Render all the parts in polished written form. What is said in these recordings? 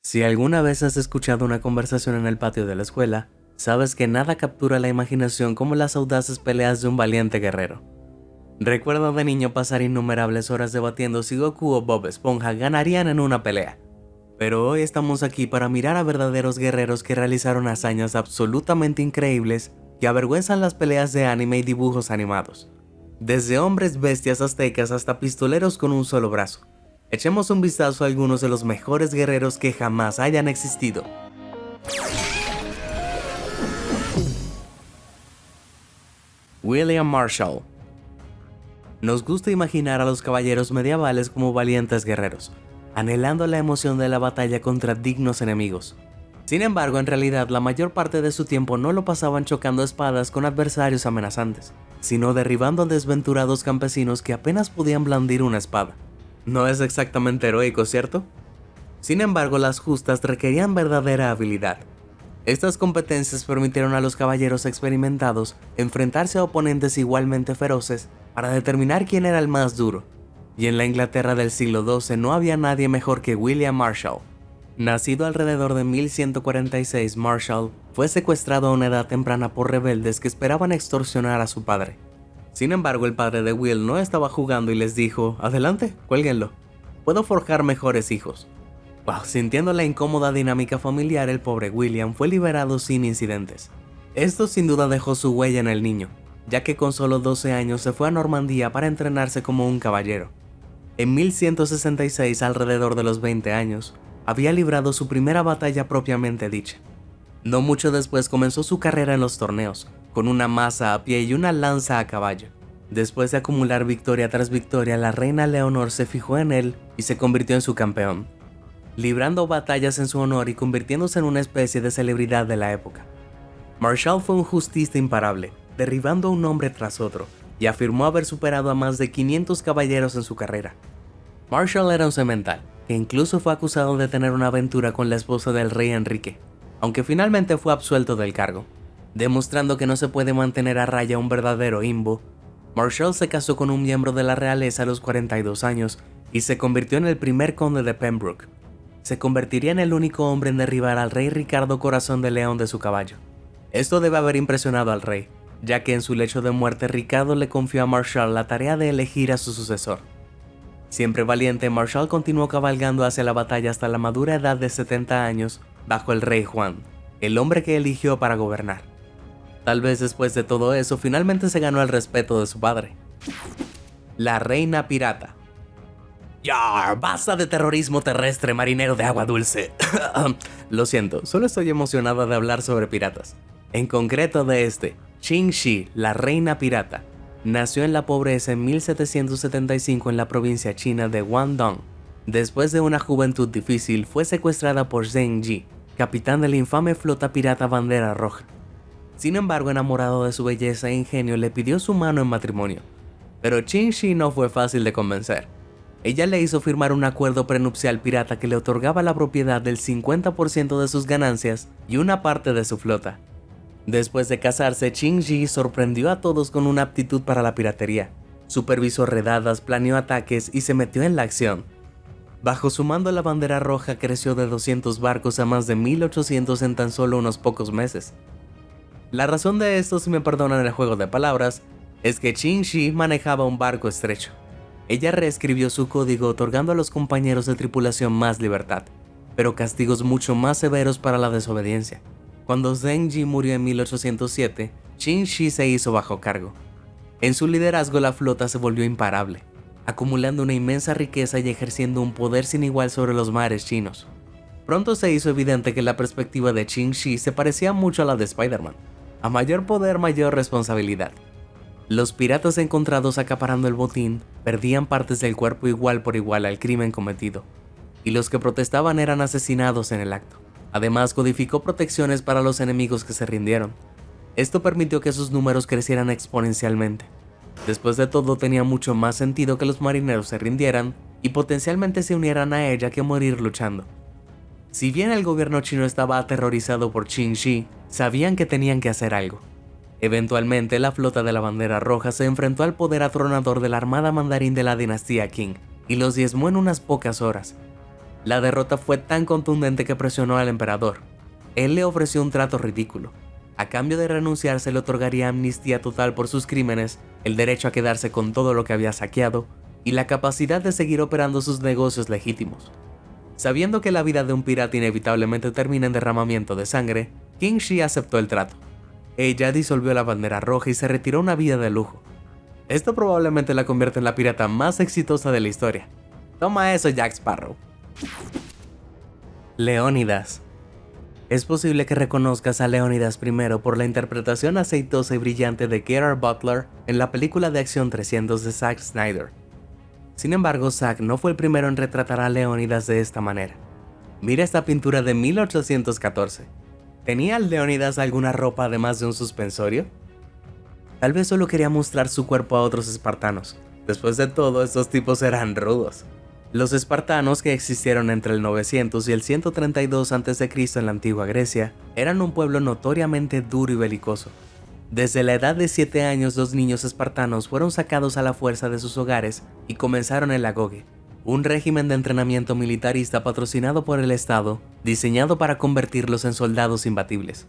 Si alguna vez has escuchado una conversación en el patio de la escuela, sabes que nada captura la imaginación como las audaces peleas de un valiente guerrero. Recuerdo de niño pasar innumerables horas debatiendo si Goku o Bob Esponja ganarían en una pelea. Pero hoy estamos aquí para mirar a verdaderos guerreros que realizaron hazañas absolutamente increíbles que avergüenzan las peleas de anime y dibujos animados. Desde hombres bestias aztecas hasta pistoleros con un solo brazo. Echemos un vistazo a algunos de los mejores guerreros que jamás hayan existido. William Marshall. Nos gusta imaginar a los caballeros medievales como valientes guerreros, anhelando la emoción de la batalla contra dignos enemigos. Sin embargo, en realidad la mayor parte de su tiempo no lo pasaban chocando espadas con adversarios amenazantes, sino derribando a desventurados campesinos que apenas podían blandir una espada. No es exactamente heroico, ¿cierto? Sin embargo, las justas requerían verdadera habilidad. Estas competencias permitieron a los caballeros experimentados enfrentarse a oponentes igualmente feroces para determinar quién era el más duro. Y en la Inglaterra del siglo XII no había nadie mejor que William Marshall. Nacido alrededor de 1146, Marshall fue secuestrado a una edad temprana por rebeldes que esperaban extorsionar a su padre. Sin embargo, el padre de Will no estaba jugando y les dijo: "Adelante, cuélguenlo. Puedo forjar mejores hijos". Sintiendo la incómoda dinámica familiar, el pobre William fue liberado sin incidentes. Esto sin duda dejó su huella en el niño, ya que con solo 12 años se fue a Normandía para entrenarse como un caballero. En 1166, alrededor de los 20 años, había librado su primera batalla propiamente dicha. No mucho después comenzó su carrera en los torneos, con una maza a pie y una lanza a caballo. Después de acumular victoria tras victoria, la reina Leonor se fijó en él y se convirtió en su campeón, librando batallas en su honor y convirtiéndose en una especie de celebridad de la época. Marshall fue un justista imparable, derribando a un hombre tras otro, y afirmó haber superado a más de 500 caballeros en su carrera. Marshall era un semental, que incluso fue acusado de tener una aventura con la esposa del rey Enrique, aunque finalmente fue absuelto del cargo. Demostrando que no se puede mantener a raya un verdadero imbo, Marshall se casó con un miembro de la realeza a los 42 años y se convirtió en el primer conde de Pembroke. Se convertiría en el único hombre en derribar al rey Ricardo Corazón de León de su caballo. Esto debe haber impresionado al rey, ya que en su lecho de muerte Ricardo le confió a Marshall la tarea de elegir a su sucesor. Siempre valiente, Marshall continuó cabalgando hacia la batalla hasta la madura edad de 70 años bajo el rey Juan, el hombre que eligió para gobernar. Tal vez después de todo eso finalmente se ganó el respeto de su padre. La reina pirata. ¡Yar! ¡Basta de terrorismo terrestre, marinero de agua dulce! Lo siento, solo estoy emocionada de hablar sobre piratas. En concreto de Qin Shi, la reina pirata. Nació en la pobreza en 1775 en la provincia china de Guangdong. Después de una juventud difícil, fue secuestrada por Zheng Yi, capitán de la infame flota pirata Bandera Roja. Sin embargo, enamorado de su belleza e ingenio, le pidió su mano en matrimonio. Pero Qin Shi no fue fácil de convencer. Ella le hizo firmar un acuerdo prenupcial pirata que le otorgaba la propiedad del 50% de sus ganancias y una parte de su flota. Después de casarse, Qin Shi sorprendió a todos con una aptitud para la piratería. Supervisó redadas, planeó ataques y se metió en la acción. Bajo su mando, la Bandera Roja creció de 200 barcos a más de 1800 en tan solo unos pocos meses. La razón de esto, si me perdonan el juego de palabras, es que Qin Shi manejaba un barco estrecho. Ella reescribió su código otorgando a los compañeros de tripulación más libertad, pero castigos mucho más severos para la desobediencia. Cuando Zheng Yi murió en 1807, Qin Shi se hizo bajo cargo. En su liderazgo la flota se volvió imparable, acumulando una inmensa riqueza y ejerciendo un poder sin igual sobre los mares chinos. Pronto se hizo evidente que la perspectiva de Qin Shi se parecía mucho a la de Spider-Man. A mayor poder, mayor responsabilidad. Los piratas encontrados acaparando el botín perdían partes del cuerpo igual por igual al crimen cometido, y los que protestaban eran asesinados en el acto. Además, codificó protecciones para los enemigos que se rindieron. Esto permitió que sus números crecieran exponencialmente. Después de todo, tenía mucho más sentido que los marineros se rindieran y potencialmente se unieran a ella que morir luchando. Si bien el gobierno chino estaba aterrorizado por Qin Shi, sabían que tenían que hacer algo. Eventualmente, la flota de la Bandera Roja se enfrentó al poder atronador de la armada mandarín de la dinastía Qing y los diezmó en unas pocas horas. La derrota fue tan contundente que presionó al emperador. Él le ofreció un trato ridículo. A cambio de renunciar, se le otorgaría amnistía total por sus crímenes, el derecho a quedarse con todo lo que había saqueado y la capacidad de seguir operando sus negocios legítimos. Sabiendo que la vida de un pirata inevitablemente termina en derramamiento de sangre, Qin Shi aceptó el trato. Ella disolvió la bandera roja y se retiró a una vida de lujo. Esto probablemente la convierte en la pirata más exitosa de la historia. Toma eso, Jack Sparrow. Leónidas. Es posible que reconozcas a Leónidas I por la interpretación aceitosa y brillante de Gerard Butler en la película de acción 300 de Zack Snyder. Sin embargo, Zack no fue el primero en retratar a Leónidas de esta manera. Mira esta pintura de 1814. ¿Tenía Leónidas alguna ropa además de un suspensorio? Tal vez solo quería mostrar su cuerpo a otros espartanos. Después de todo, estos tipos eran rudos. Los espartanos, que existieron entre el 900 y el 132 a.C. en la antigua Grecia, eran un pueblo notoriamente duro y belicoso. Desde la edad de 7 años, los niños espartanos fueron sacados a la fuerza de sus hogares y comenzaron el agoge, un régimen de entrenamiento militarista patrocinado por el Estado, diseñado para convertirlos en soldados imbatibles.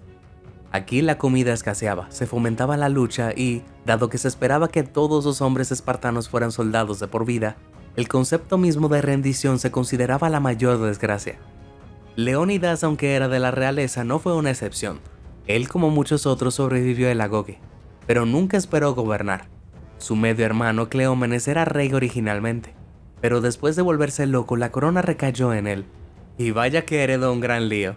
Aquí la comida escaseaba, se fomentaba la lucha y, dado que se esperaba que todos los hombres espartanos fueran soldados de por vida, el concepto mismo de rendición se consideraba la mayor desgracia. Leónidas, aunque era de la realeza, no fue una excepción. Él, como muchos otros, sobrevivió el agoge, pero nunca esperó gobernar. Su medio hermano Cleómenes era rey originalmente, pero después de volverse loco, la corona recayó en él. Y vaya que heredó un gran lío.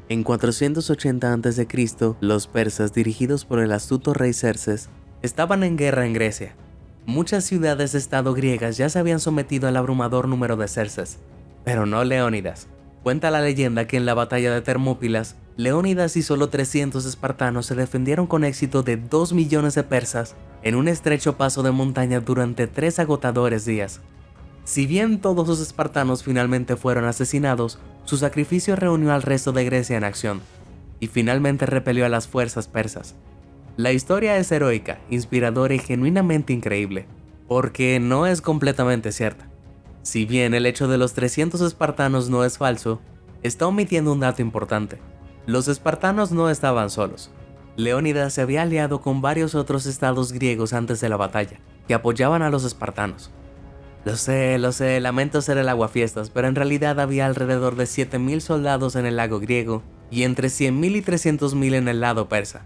En 480 a.C., los persas, dirigidos por el astuto rey Xerxes, estaban en guerra en Grecia. Muchas ciudades-estado griegas ya se habían sometido al abrumador número de Xerxes, pero no Leónidas. Cuenta la leyenda que en la batalla de Termópilas, Leónidas y solo 300 espartanos se defendieron con éxito de 2 millones de persas en un estrecho paso de montaña durante 3 agotadores días. Si bien todos los espartanos finalmente fueron asesinados, su sacrificio reunió al resto de Grecia en acción, y finalmente repelió a las fuerzas persas. La historia es heroica, inspiradora y genuinamente increíble, porque no es completamente cierta. Si bien el hecho de los 300 espartanos no es falso, está omitiendo un dato importante. Los espartanos no estaban solos. Leónidas se había aliado con varios otros estados griegos antes de la batalla, que apoyaban a los espartanos. Lo sé, lamento ser el aguafiestas, pero en realidad había alrededor de 7.000 soldados en el lado griego y entre 100.000 y 300.000 en el lado persa.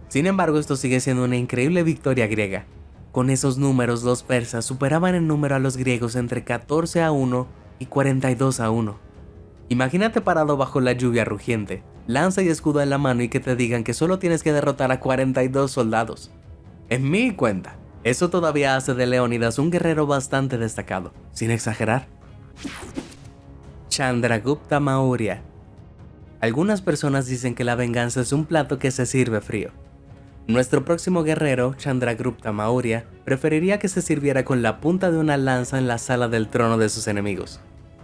Sin embargo, esto sigue siendo una increíble victoria griega. Con esos números, los persas superaban en número a los griegos entre 14-1 y 42-1. Imagínate parado bajo la lluvia rugiente, lanza y escudo en la mano y que te digan que solo tienes que derrotar a 42 soldados. En mi cuenta, eso todavía hace de Leónidas un guerrero bastante destacado, sin exagerar. Chandragupta Maurya. Algunas personas dicen que la venganza es un plato que se sirve frío. Nuestro próximo guerrero, Chandragupta Maurya, preferiría que se sirviera con la punta de una lanza en la sala del trono de sus enemigos.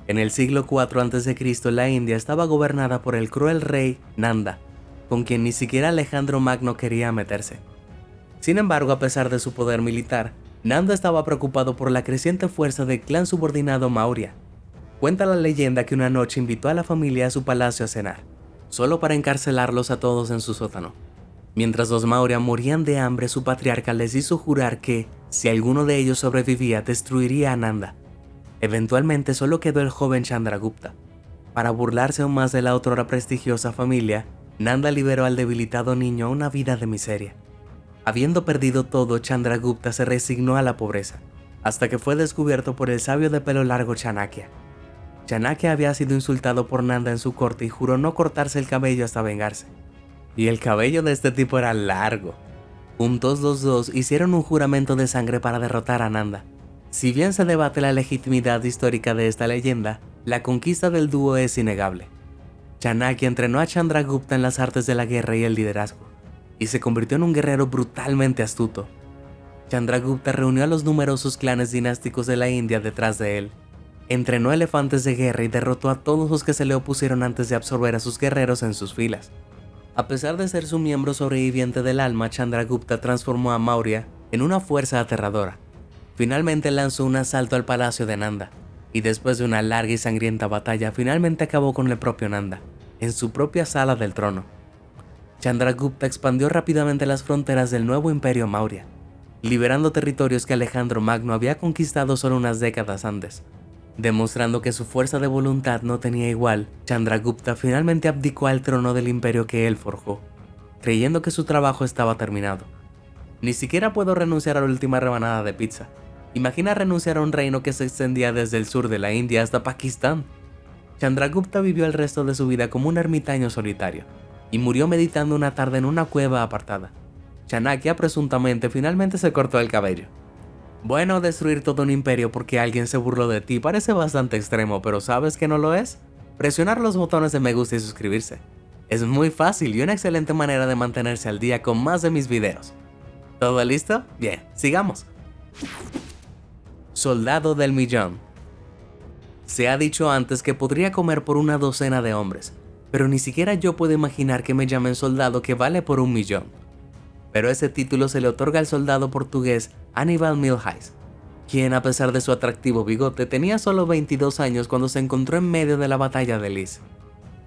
En el siglo IV a.C., la India estaba gobernada por el cruel rey Nanda, con quien ni siquiera Alejandro Magno quería meterse. Sin embargo, a pesar de su poder militar, Nanda estaba preocupado por la creciente fuerza del clan subordinado Maurya. Cuenta la leyenda que una noche invitó a la familia a su palacio a cenar, solo para encarcelarlos a todos en su sótano. Mientras los Maurya morían de hambre, su patriarca les hizo jurar que, si alguno de ellos sobrevivía, destruiría a Nanda. Eventualmente solo quedó el joven Chandragupta. Para burlarse aún más de la otrora prestigiosa familia, Nanda liberó al debilitado niño a una vida de miseria. Habiendo perdido todo, Chandragupta se resignó a la pobreza, hasta que fue descubierto por el sabio de pelo largo Chanakya. Chanakya había sido insultado por Nanda en su corte y juró no cortarse el cabello hasta vengarse. Y el cabello de este tipo era largo. Juntos los dos hicieron un juramento de sangre para derrotar a Nanda. Si bien se debate la legitimidad histórica de esta leyenda, la conquista del dúo es innegable. Chanakya entrenó a Chandragupta en las artes de la guerra y el liderazgo, y se convirtió en un guerrero brutalmente astuto. Chandragupta reunió a los numerosos clanes dinásticos de la India detrás de él. Entrenó elefantes de guerra y derrotó a todos los que se le opusieron antes de absorber a sus guerreros en sus filas. A pesar de ser su miembro sobreviviente del alma, Chandragupta transformó a Maurya en una fuerza aterradora. Finalmente lanzó un asalto al palacio de Nanda. y después de una larga y sangrienta batalla finalmente acabó con el propio Nanda, en su propia sala del trono. Chandragupta expandió rápidamente las fronteras del nuevo imperio Maurya, liberando territorios que Alejandro Magno había conquistado solo unas décadas antes. Demostrando que su fuerza de voluntad no tenía igual, Chandragupta finalmente abdicó al trono del imperio que él forjó, creyendo que su trabajo estaba terminado. Ni siquiera puedo renunciar a la última rebanada de pizza. Imagina renunciar a un reino que se extendía desde el sur de la India hasta Pakistán. Chandragupta vivió el resto de su vida como un ermitaño solitario, y murió meditando una tarde en una cueva apartada. Chanakya presuntamente finalmente se cortó el cabello. Bueno, destruir todo un imperio porque alguien se burló de ti parece bastante extremo, pero ¿sabes que no lo es? Presionar los botones de me gusta y suscribirse. Es muy fácil y una excelente manera de mantenerse al día con más de mis videos. ¿Todo listo? Bien, sigamos. Soldado del millón. Se ha dicho antes que podría comer por una docena de hombres, pero ni siquiera yo puedo imaginar que me llamen soldado que vale por 1.000.000. Pero ese título se le otorga al soldado portugués Aníbal Milhais, quien a pesar de su atractivo bigote tenía solo 22 años cuando se encontró en medio de la batalla de Lys.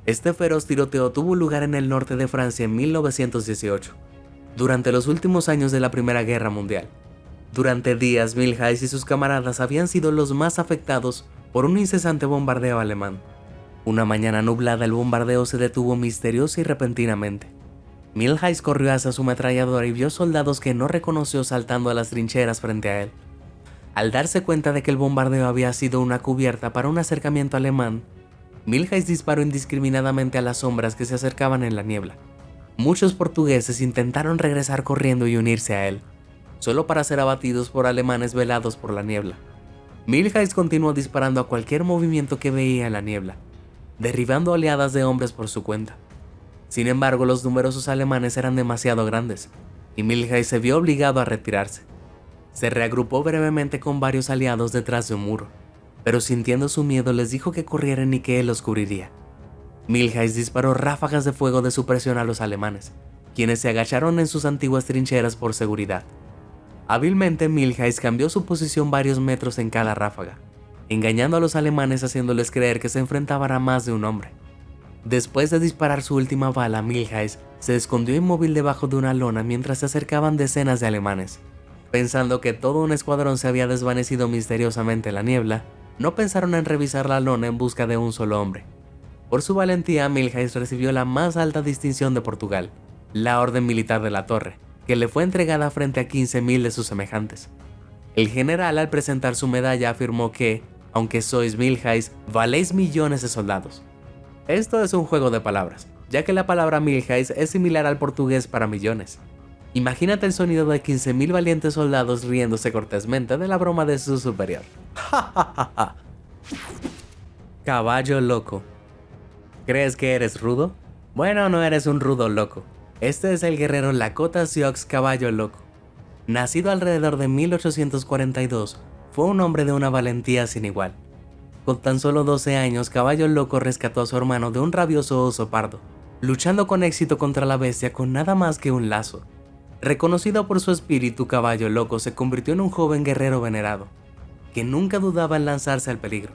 Este feroz tiroteo tuvo lugar en el norte de Francia en 1918. Durante los últimos años de la Primera Guerra Mundial. Durante días, Milhais y sus camaradas habían sido los más afectados por un incesante bombardeo alemán. Una mañana nublada, el bombardeo se detuvo misteriosa y repentinamente. Milhais corrió hacia su ametralladora y vio soldados que no reconoció saltando a las trincheras frente a él. Al darse cuenta de que el bombardeo había sido una cubierta para un acercamiento alemán, Milhais disparó indiscriminadamente a las sombras que se acercaban en la niebla. Muchos portugueses intentaron regresar corriendo y unirse a él, solo para ser abatidos por alemanes velados por la niebla. Milhais continuó disparando a cualquier movimiento que veía en la niebla, derribando oleadas de hombres por su cuenta. Sin embargo, los numerosos alemanes eran demasiado grandes, y Milhais se vio obligado a retirarse. Se reagrupó brevemente con varios aliados detrás de un muro, pero sintiendo su miedo les dijo que corrieran y que él los cubriría. Milhais disparó ráfagas de fuego de supresión a los alemanes, quienes se agacharon en sus antiguas trincheras por seguridad. Hábilmente, Milhais cambió su posición varios metros en cada ráfaga, engañando a los alemanes haciéndoles creer que se enfrentaban a más de un hombre. Después de disparar su última bala, Milhais se escondió inmóvil debajo de una lona mientras se acercaban decenas de alemanes. Pensando que todo un escuadrón se había desvanecido misteriosamente en la niebla, no pensaron en revisar la lona en busca de un solo hombre. Por su valentía, Milhais recibió la más alta distinción de Portugal, la Orden Militar de la Torre, que le fue entregada frente a 15.000 de sus semejantes. El general, al presentar su medalla, afirmó que, aunque sois Milhais, valéis millones de soldados. Esto es un juego de palabras, ya que la palabra Milhais es similar al portugués para millones. Imagínate el sonido de 15.000 valientes soldados riéndose cortésmente de la broma de su superior. Caballo loco. ¿Crees que eres rudo? Bueno, no eres un rudo loco. Este es el guerrero Lakota Sioux Caballo Loco. Nacido alrededor de 1842, fue un hombre de una valentía sin igual. Con tan solo 12 años, Caballo Loco rescató a su hermano de un rabioso oso pardo, luchando con éxito contra la bestia con nada más que un lazo. Reconocido por su espíritu, Caballo Loco se convirtió en un joven guerrero venerado, que nunca dudaba en lanzarse al peligro.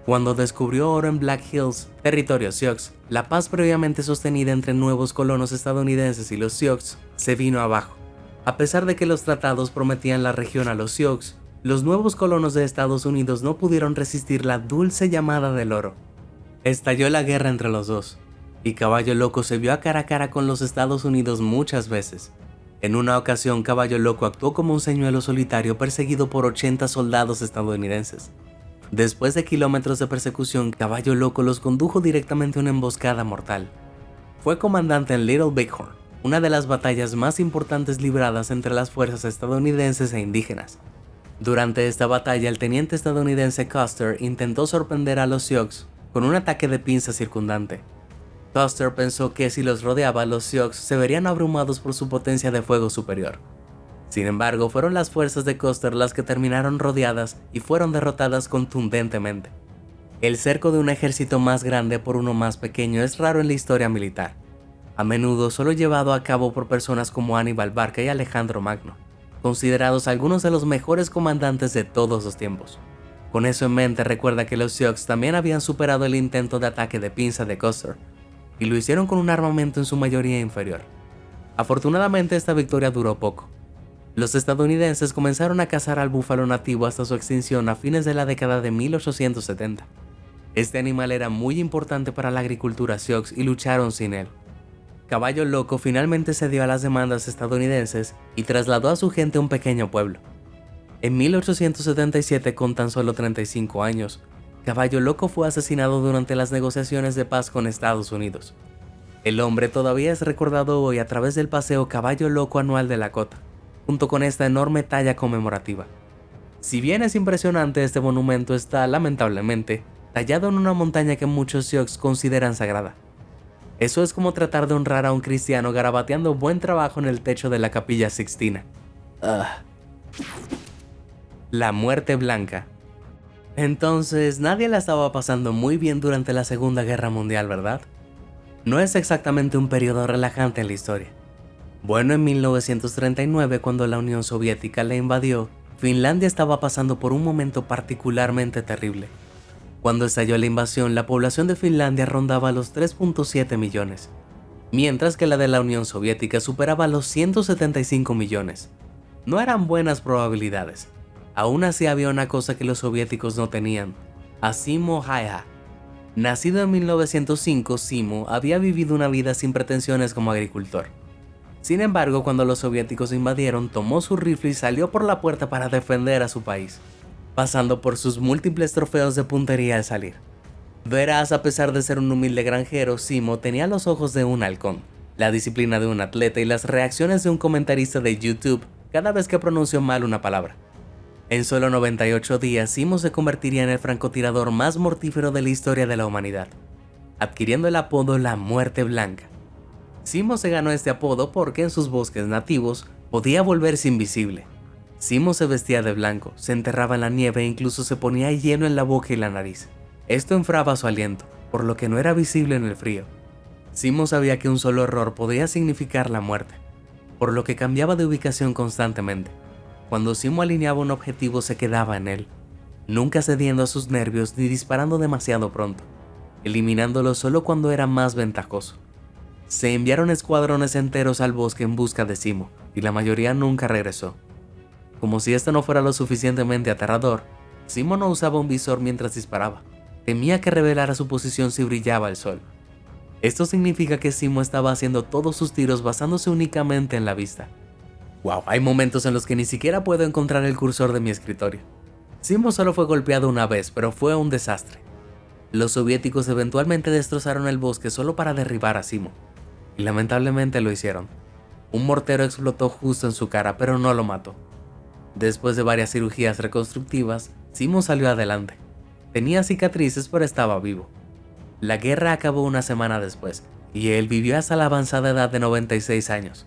Cuando descubrió oro en Black Hills, territorio Sioux, la paz previamente sostenida entre nuevos colonos estadounidenses y los Sioux se vino abajo. A pesar de que los tratados prometían la región a los Sioux, los nuevos colonos de Estados Unidos no pudieron resistir la dulce llamada del oro. Estalló la guerra entre los dos, y Caballo Loco se vio a cara con los Estados Unidos muchas veces. En una ocasión, Caballo Loco actuó como un señuelo solitario perseguido por 80 soldados estadounidenses. Después de kilómetros de persecución, Caballo Loco los condujo directamente a una emboscada mortal. Fue comandante en Little Bighorn, una de las batallas más importantes libradas entre las fuerzas estadounidenses e indígenas. Durante esta batalla, el teniente estadounidense Custer intentó sorprender a los Sioux con un ataque de pinza circundante. Custer pensó que si los rodeaba, los Sioux se verían abrumados por su potencia de fuego superior. Sin embargo, fueron las fuerzas de Custer las que terminaron rodeadas y fueron derrotadas contundentemente. El cerco de un ejército más grande por uno más pequeño es raro en la historia militar, a menudo solo llevado a cabo por personas como Aníbal Barca y Alejandro Magno, considerados algunos de los mejores comandantes de todos los tiempos. Con eso en mente, recuerda que los Sioux también habían superado el intento de ataque de pinza de Custer, y lo hicieron con un armamento en su mayoría inferior. Afortunadamente, esta victoria duró poco. Los estadounidenses comenzaron a cazar al búfalo nativo hasta su extinción a fines de la década de 1870. Este animal era muy importante para la agricultura Sioux y lucharon sin él. Caballo Loco finalmente cedió a las demandas estadounidenses y trasladó a su gente a un pequeño pueblo. En 1877, con tan solo 35 años, Caballo Loco fue asesinado durante las negociaciones de paz con Estados Unidos. El hombre todavía es recordado hoy a través del paseo Caballo Loco anual de Lakota, junto con esta enorme talla conmemorativa. Si bien es impresionante, este monumento está, lamentablemente, tallado en una montaña que muchos Sioux consideran sagrada. Eso es como tratar de honrar a un cristiano garabateando buen trabajo en el techo de la Capilla Sixtina. La Muerte Blanca. Entonces, nadie la estaba pasando muy bien durante la Segunda Guerra Mundial, ¿verdad? No es exactamente un periodo relajante en la historia. Bueno, en 1939, cuando la Unión Soviética la invadió, Finlandia estaba pasando por un momento particularmente terrible. Cuando estalló la invasión, la población de Finlandia rondaba los 3.7 millones, mientras que la de la Unión Soviética superaba los 175 millones. No eran buenas probabilidades. Aún así había una cosa que los soviéticos no tenían: a Simo Häyhä. Nacido en 1905, Simo había vivido una vida sin pretensiones como agricultor. Sin embargo, cuando los soviéticos invadieron, tomó su rifle y salió por la puerta para defender a su país, pasando por sus múltiples trofeos de puntería al salir. Verás, a pesar de ser un humilde granjero, Simo tenía los ojos de un halcón, la disciplina de un atleta y las reacciones de un comentarista de YouTube cada vez que pronunció mal una palabra. En solo 98 días, Simo se convertiría en el francotirador más mortífero de la historia de la humanidad, adquiriendo el apodo La Muerte Blanca. Simo se ganó este apodo porque en sus bosques nativos podía volverse invisible. Simo se vestía de blanco, se enterraba en la nieve e incluso se ponía hielo en la boca y la nariz. Esto enfriaba su aliento, por lo que no era visible en el frío. Simo sabía que un solo error podía significar la muerte, por lo que cambiaba de ubicación constantemente. Cuando Simo alineaba un objetivo, se quedaba en él, nunca cediendo a sus nervios ni disparando demasiado pronto, eliminándolo solo cuando era más ventajoso. Se enviaron escuadrones enteros al bosque en busca de Simo, y la mayoría nunca regresó. Como si esto no fuera lo suficientemente aterrador, Simo no usaba un visor mientras disparaba. Temía que revelara su posición si brillaba el sol. Esto significa que Simo estaba haciendo todos sus tiros basándose únicamente en la vista. Wow, hay momentos en los que ni siquiera puedo encontrar el cursor de mi escritorio. Simo solo fue golpeado una vez, pero fue un desastre. Los soviéticos eventualmente destrozaron el bosque solo para derribar a Simo, y lamentablemente lo hicieron. Un mortero explotó justo en su cara, pero no lo mató. Después de varias cirugías reconstructivas, Simo salió adelante. Tenía cicatrices, pero estaba vivo. La guerra acabó una semana después, y él vivió hasta la avanzada edad de 96 años.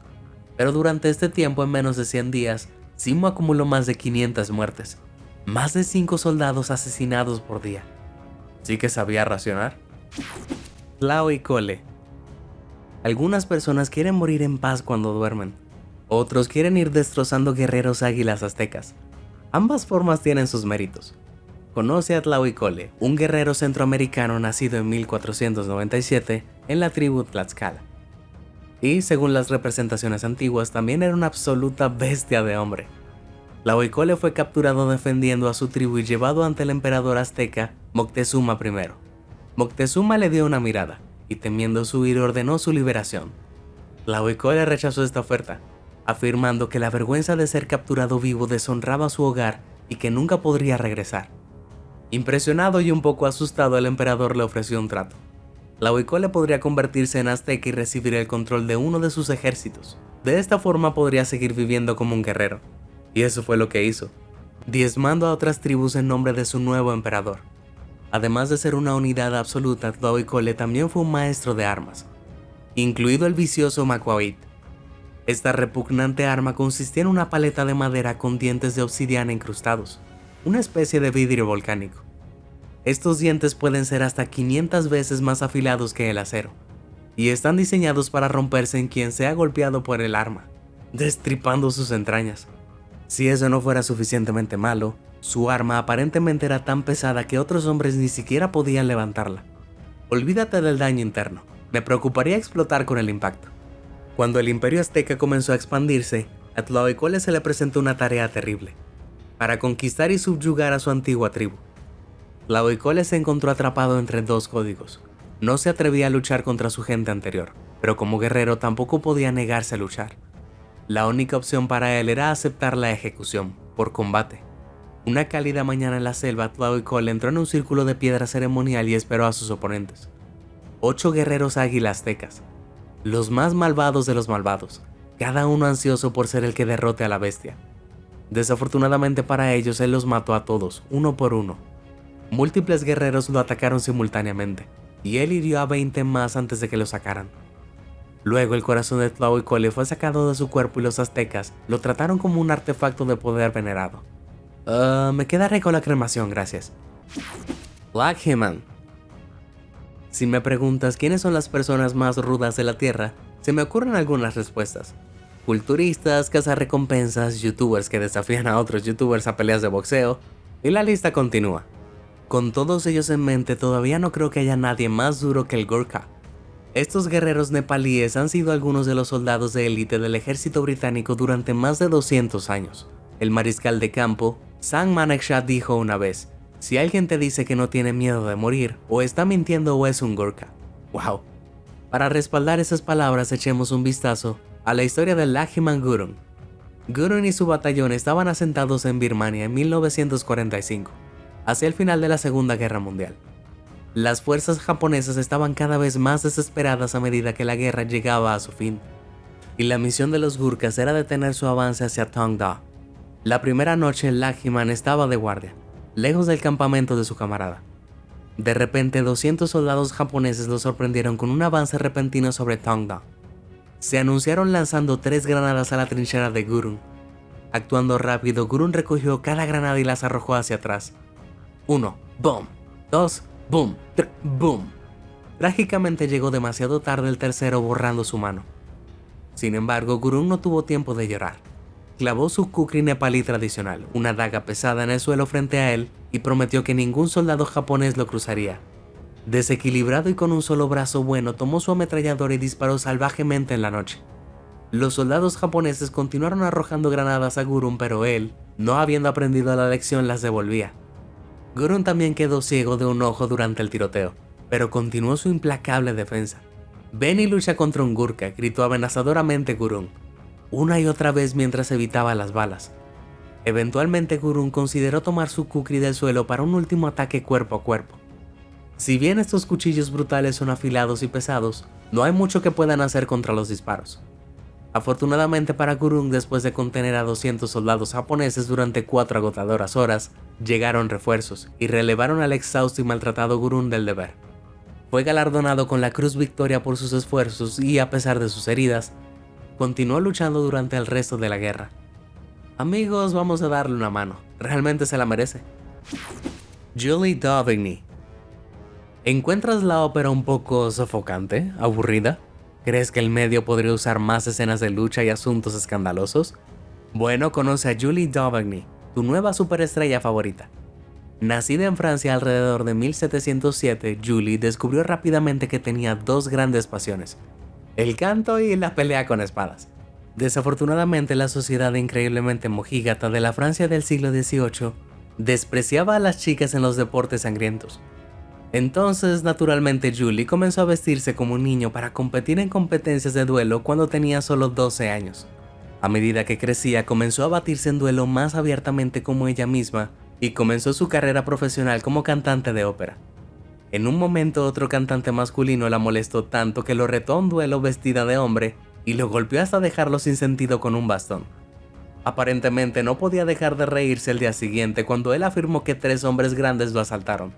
Pero durante este tiempo, en menos de 100 días, Simo acumuló más de 500 muertes, más de 5 soldados asesinados por día. ¿Sí que sabía racionar? Tlahuicole. Algunas personas quieren morir en paz cuando duermen. Otros quieren ir destrozando guerreros águilas aztecas. Ambas formas tienen sus méritos. Conoce a Tlahuicole, un guerrero centroamericano nacido en 1497 en la tribu Tlaxcala. Y según las representaciones antiguas, también era una absoluta bestia de hombre. Tlahuicole fue capturado defendiendo a su tribu y llevado ante el emperador azteca Moctezuma I. Moctezuma le dio una mirada y, temiendo su ira, ordenó su liberación. Tlahuicole rechazó esta oferta, afirmando que la vergüenza de ser capturado vivo deshonraba su hogar y que nunca podría regresar. Impresionado y un poco asustado, el emperador le ofreció un trato. Tlahuicole podría convertirse en azteca y recibir el control de uno de sus ejércitos. De esta forma podría seguir viviendo como un guerrero. Y eso fue lo que hizo, diezmando a otras tribus en nombre de su nuevo emperador. Además de ser una unidad absoluta, Tlahuicole también fue un maestro de armas, incluido el vicioso macuavit. Esta repugnante arma consistía en una paleta de madera con dientes de obsidiana incrustados, una especie de vidrio volcánico. Estos dientes pueden ser hasta 500 veces más afilados que el acero, y están diseñados para romperse en quien sea golpeado por el arma, destripando sus entrañas. Si eso no fuera suficientemente malo, Su arma aparentemente era tan pesada que otros hombres ni siquiera podían levantarla. Olvídate del daño interno, me preocuparía explotar con el impacto. Cuando el imperio azteca comenzó a expandirse, a Tlaohcole se le presentó una tarea terrible, para conquistar y subyugar a su antigua tribu. Tlaohcole se encontró atrapado entre dos códigos. No se atrevía a luchar contra su gente anterior, pero como guerrero tampoco podía negarse a luchar. La única opción para él era aceptar la ejecución, por combate. Una cálida mañana en la selva, Tlaohcole entró en un círculo de piedra ceremonial y esperó a sus oponentes. 8 guerreros águila aztecas, los más malvados de los malvados, cada uno ansioso por ser el que derrote a la bestia. Desafortunadamente para ellos, él los mató a todos, uno por uno. Múltiples guerreros lo atacaron simultáneamente, y él hirió a 20 más antes de que lo sacaran. Luego el corazón de Tlaohcole fue sacado de su cuerpo y los aztecas lo trataron como un artefacto de poder venerado. Me quedaré con la cremación, gracias. Black He-Man. Si me preguntas quiénes son las personas más rudas de la Tierra, se me ocurren algunas respuestas. Culturistas, cazarrecompensas, youtubers que desafían a otros youtubers a peleas de boxeo, y la lista continúa. Con todos ellos en mente, todavía no creo que haya nadie más duro que el Gurkha. Estos guerreros nepalíes han sido algunos de los soldados de élite del ejército británico durante más de 200 años. El mariscal de campo, Sam Manekshaw, dijo una vez: si alguien te dice que no tiene miedo de morir, o está mintiendo o es un Gurkha. ¡Wow! Para respaldar esas palabras, echemos un vistazo a la historia del Lakhiman Gurung. Gurung y su batallón estaban asentados en Birmania en 1945, hacia el final de la Segunda Guerra Mundial. Las fuerzas japonesas estaban cada vez más desesperadas a medida que la guerra llegaba a su fin, y la misión de los Gurkhas era detener su avance hacia Tongda. La primera noche, Lakhiman estaba de guardia, lejos del campamento de su camarada. De repente, 200 soldados japoneses lo sorprendieron con un avance repentino sobre Tongda. Se anunciaron lanzando 3 granadas a la trinchera de Gurung. Actuando rápido, Gurung recogió cada granada y las arrojó hacia atrás. 1, boom. 2, boom. 3, boom. Trágicamente llegó demasiado tarde el tercero, borrando su mano. Sin embargo, Gurung no tuvo tiempo de llorar. Clavó su kukri nepalí tradicional, una daga pesada, en el suelo frente a él y prometió que ningún soldado japonés lo cruzaría. Desequilibrado y con un solo brazo bueno, tomó su ametralladora y disparó salvajemente en la noche. Los soldados japoneses continuaron arrojando granadas a Gurung, pero él, no habiendo aprendido la lección, las devolvía. Gurung también quedó ciego de un ojo durante el tiroteo, pero continuó su implacable defensa. «Ven y lucha contra un Gurkha», gritó amenazadoramente Gurung, una y otra vez mientras evitaba las balas. Eventualmente Gurung consideró tomar su kukri del suelo para un último ataque cuerpo a cuerpo. Si bien estos cuchillos brutales son afilados y pesados, no hay mucho que puedan hacer contra los disparos. Afortunadamente para Gurung, después de contener a 200 soldados japoneses durante 4 agotadoras horas, llegaron refuerzos y relevaron al exhausto y maltratado Gurung del deber. Fue galardonado con la Cruz Victoria por sus esfuerzos y, a pesar de sus heridas, continuó luchando durante el resto de la guerra. Amigos, vamos a darle una mano, realmente se la merece. Julie Dauvigny. ¿Encuentras la ópera un poco sofocante, aburrida? ¿Crees que el medio podría usar más escenas de lucha y asuntos escandalosos? Bueno, conoce a Julie Dauvigny, tu nueva superestrella favorita. Nacida en Francia alrededor de 1707, Julie descubrió rápidamente que tenía 2 grandes pasiones: el canto y la pelea con espadas. Desafortunadamente, la sociedad increíblemente mojigata de la Francia del siglo XVIII despreciaba a las chicas en los deportes sangrientos. Entonces, naturalmente, Julie comenzó a vestirse como un niño para competir en competencias de duelo cuando tenía solo 12 años. A medida que crecía, comenzó a batirse en duelo más abiertamente como ella misma y comenzó su carrera profesional como cantante de ópera. En un momento, otro cantante masculino la molestó tanto que lo retó a un duelo vestida de hombre y lo golpeó hasta dejarlo sin sentido con un bastón. Aparentemente no podía dejar de reírse el día siguiente cuando él afirmó que 3 hombres grandes lo asaltaron.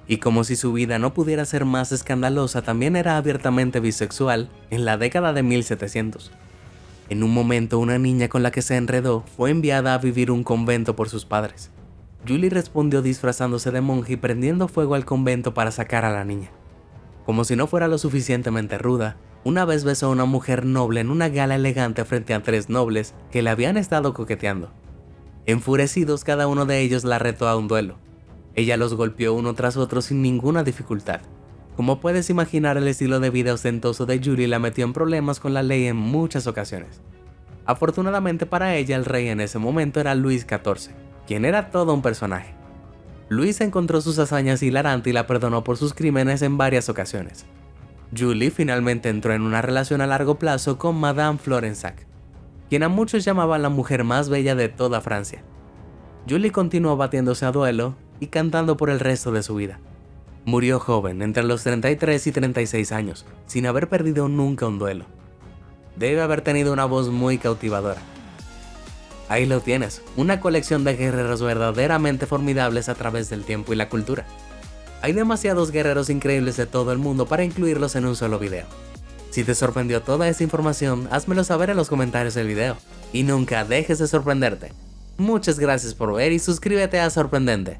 Y como si su vida no pudiera ser más escandalosa, también era abiertamente bisexual en la década de 1700. En un momento, una niña con la que se enredó fue enviada a vivir a un convento por sus padres. Julie respondió disfrazándose de monje y prendiendo fuego al convento para sacar a la niña. Como si no fuera lo suficientemente ruda, una vez besó a una mujer noble en una gala elegante frente a 3 nobles que le habían estado coqueteando. Enfurecidos, cada uno de ellos la retó a un duelo. Ella los golpeó uno tras otro sin ninguna dificultad. Como puedes imaginar, el estilo de vida ostentoso de Julie la metió en problemas con la ley en muchas ocasiones. Afortunadamente para ella, el rey en ese momento era Luis XIV, quien era todo un personaje. Luis encontró sus hazañas hilarantes y la perdonó por sus crímenes en varias ocasiones. Julie finalmente entró en una relación a largo plazo con Madame Florensac, quien a muchos llamaban la mujer más bella de toda Francia. Julie continuó batiéndose a duelo y cantando por el resto de su vida. Murió joven, entre los 33 y 36 años, sin haber perdido nunca un duelo. Debe haber tenido una voz muy cautivadora. Ahí lo tienes, una colección de guerreros verdaderamente formidables a través del tiempo y la cultura. Hay demasiados guerreros increíbles de todo el mundo para incluirlos en un solo video. Si te sorprendió toda esta información, házmelo saber en los comentarios del video. Y nunca dejes de sorprenderte. Muchas gracias por ver y suscríbete a Sorprendente.